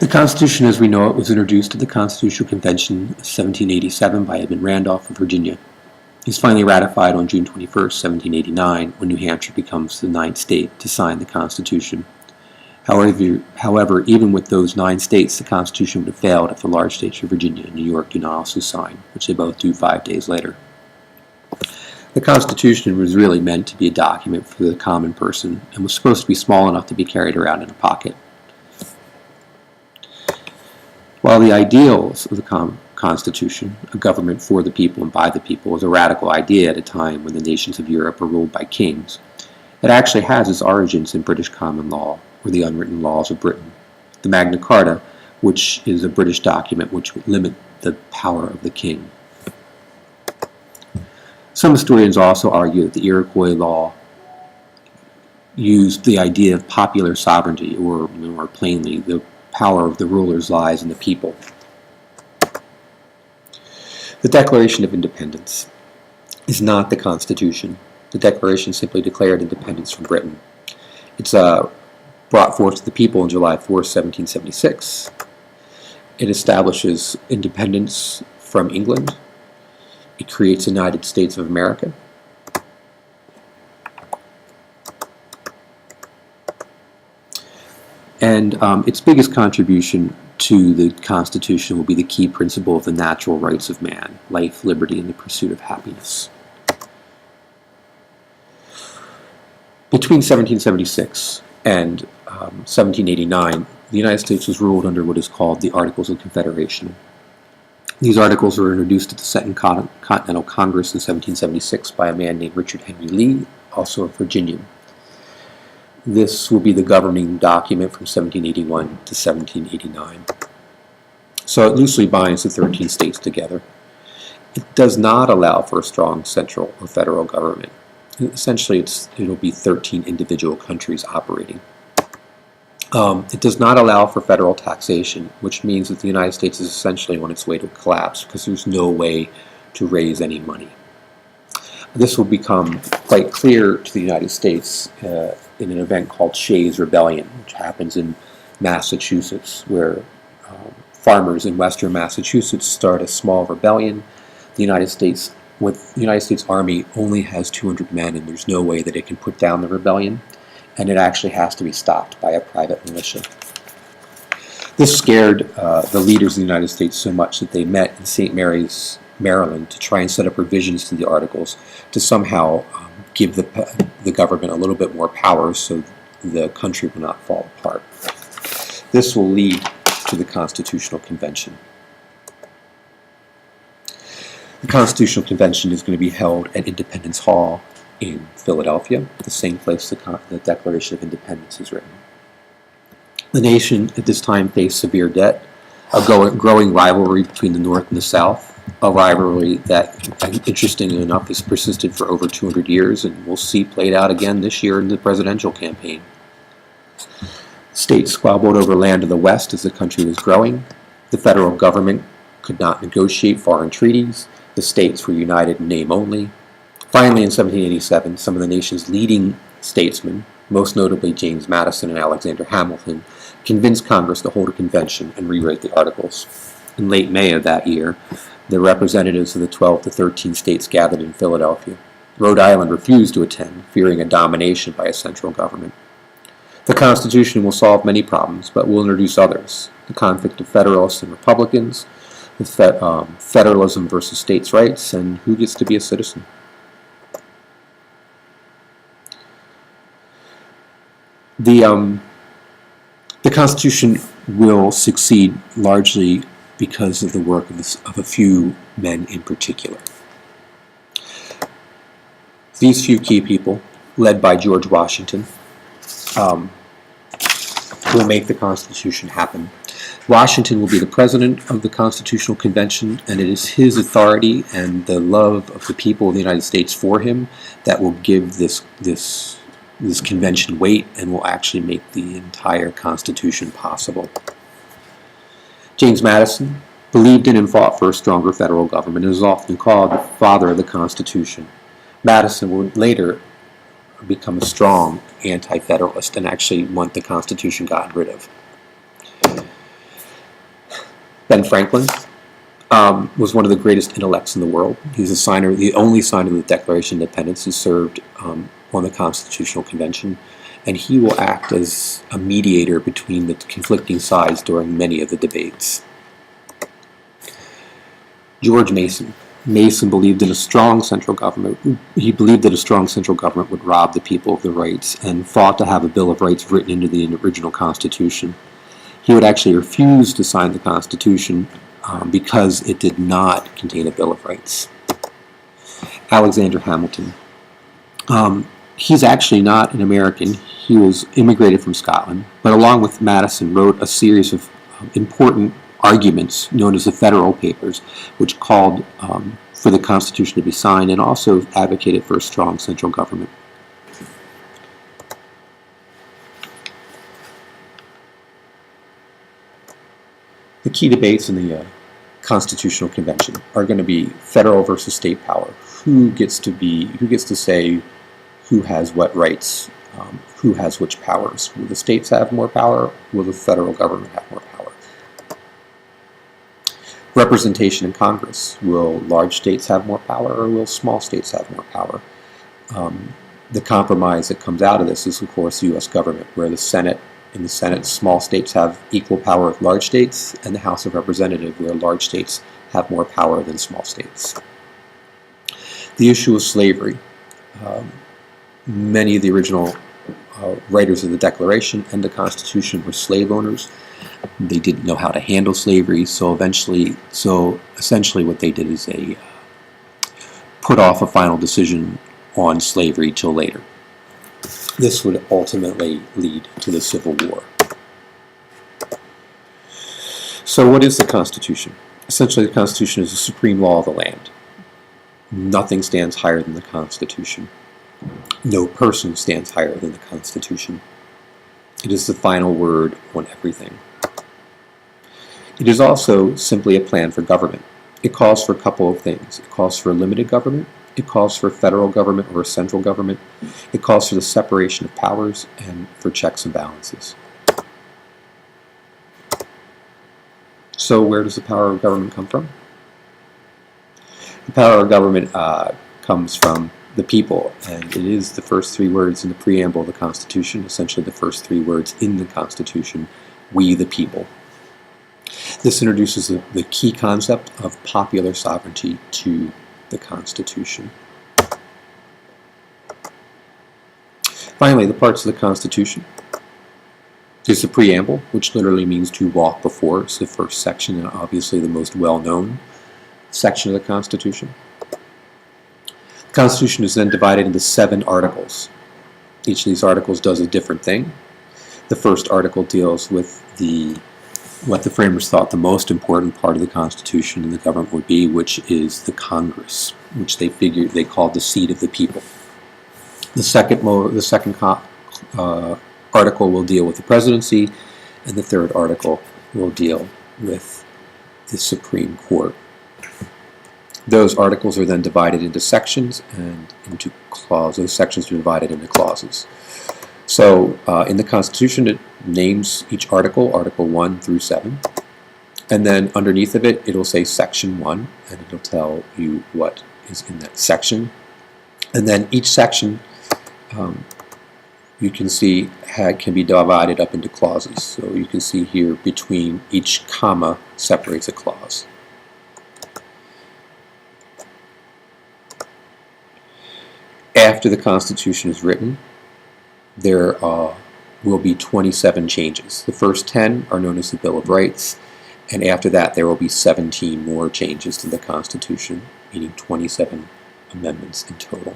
The Constitution as we know it was introduced at the Constitutional Convention of 1787 by Edmund Randolph of Virginia. It was finally ratified on June 21st, 1789, when New Hampshire becomes the ninth state to sign the Constitution. However, even with those 9 states, the Constitution would have failed if the large states of Virginia and New York do not also sign, which they both do 5 days later. The Constitution was really meant to be a document for the common person and was supposed to be small enough to be carried around in a pocket. While the ideals of the Constitution, a government for the people and by the people, was a radical idea at a time when the nations of Europe were ruled by kings, it actually has its origins in British common law, or the unwritten laws of Britain. The Magna Carta, which is a British document which would limit the power of the king. Some historians also argue that the Iroquois law used the idea of popular sovereignty, or more plainly, the power of the rulers lies in the people. The Declaration of Independence is not the Constitution. The Declaration simply declared independence from Britain. It's brought forth to the people on July 4, 1776. It establishes independence from England. It creates the United States of America. And its biggest contribution to the Constitution will be the key principle of the natural rights of man, life, liberty, and the pursuit of happiness. Between 1776 and 1789, the United States was ruled under what is called the Articles of Confederation. These articles were introduced at the Second Continental Congress in 1776 by a man named Richard Henry Lee, also a Virginian. This will be the governing document from 1781 to 1789. So it loosely binds the 13 states together. It does not allow for a strong central or federal government. Essentially, it'll be 13 individual countries operating. It does not allow for federal taxation, which means that the United States is essentially on its way to collapse because there's no way to raise any money. This will become quite clear to the United States in an event called Shays' Rebellion, which happens in Massachusetts, where farmers in western Massachusetts start a small rebellion. The United States Army only has 200 men, and there's no way that it can put down the rebellion, and it actually has to be stopped by a private militia. This scared the leaders of the United States so much that they met in St. Mary's, Maryland, to try and set up revisions to the Articles to somehow give the government a little bit more power so the country will not fall apart. This will lead to the Constitutional Convention. The Constitutional Convention is going to be held at Independence Hall in Philadelphia, the same place the Declaration of Independence is written. The nation at this time faced severe debt, a growing rivalry between the North and the South, a rivalry that, interestingly enough, has persisted for over 200 years and we'll see played out again this year in the presidential campaign. States squabbled over land to the west as the country was growing. The federal government could not negotiate foreign treaties. The states were united in name only. Finally, in 1787, some of the nation's leading statesmen, most notably James Madison and Alexander Hamilton, convinced Congress to hold a convention and rewrite the Articles. In late May of that year, the representatives of the 12 to 13 states gathered in Philadelphia. Rhode Island refused to attend, fearing a domination by a central government. The Constitution will solve many problems, but will introduce others. The conflict of Federalists and Republicans, federalism versus states' rights, and who gets to be a citizen. The Constitution will succeed largely because of the work of a few men in particular. These few key people, led by George Washington, will make the Constitution happen. Washington will be the president of the Constitutional Convention, and it is his authority and the love of the people of the United States for him that will give this convention weight and will actually make the entire Constitution possible. James Madison believed in and fought for a stronger federal government and is often called the father of the Constitution. Madison would later become a strong anti-federalist and actually want the Constitution gotten rid of. Ben Franklin was one of the greatest intellects in the world. He's the only signer of the Declaration of Independence who served on the Constitutional Convention, and he will act as a mediator between the conflicting sides during many of the debates. George Mason. Mason believed in a strong central government. He believed that a strong central government would rob the people of their rights and fought to have a Bill of Rights written into the original Constitution. He would actually refuse to sign the Constitution because it did not contain a Bill of Rights. Alexander Hamilton. He's actually not an American. He was immigrated from Scotland, but along with Madison wrote a series of important arguments known as the Federal Papers, which called for the Constitution to be signed and also advocated for a strong central government. The key debates in the Constitutional Convention are going to be federal versus state power. Who gets to say who has what rights, who has which powers? Will the states have more power? Will the federal government have more power? Representation in Congress. Will large states have more power or will small states have more power? The compromise that comes out of this is, of course, the U.S. government, where in the Senate, small states have equal power with large states, and the House of Representatives, where large states have more power than small states. The issue of slavery. Many of the original writers of the Declaration and the Constitution were slave owners. They didn't know how to handle slavery, so essentially what they did is they put off a final decision on slavery till later. This would ultimately lead to the Civil War. So what is the Constitution? Essentially, the Constitution is the supreme law of the land. Nothing stands higher than the Constitution. No person stands higher than the Constitution. It is the final word on everything. It is also simply a plan for government. It calls for a couple of things. It calls for a limited government. It calls for a federal government or a central government. It calls for the separation of powers and for checks and balances. So where does the power of government come from? The power of government comes from the people, and it is the first three words in the preamble of the Constitution, essentially the first three words in the Constitution, we the people. This introduces the key concept of popular sovereignty to the Constitution. Finally, the parts of the Constitution. There's the preamble, which literally means to walk before. It's the first section and obviously the most well-known section of the Constitution. The Constitution is then divided into 7 articles. Each of these articles does a different thing. The first article deals with what the framers thought the most important part of the Constitution and the government would be, which is the Congress, which they called the seat of the people. The second article will deal with the presidency, and the third article will deal with the Supreme Court. Those articles are then divided into sections and into clauses. Those sections are divided into clauses. So in the Constitution, it names each article, Article 1 through 7. And then underneath of it, it'll say Section 1, and it'll tell you what is in that section. And then each section, you can see, can be divided up into clauses. So you can see here between each comma separates a clause. After the Constitution is written, there will be 27 changes. The first 10 are known as the Bill of Rights, and after that there will be 17 more changes to the Constitution, meaning 27 amendments in total.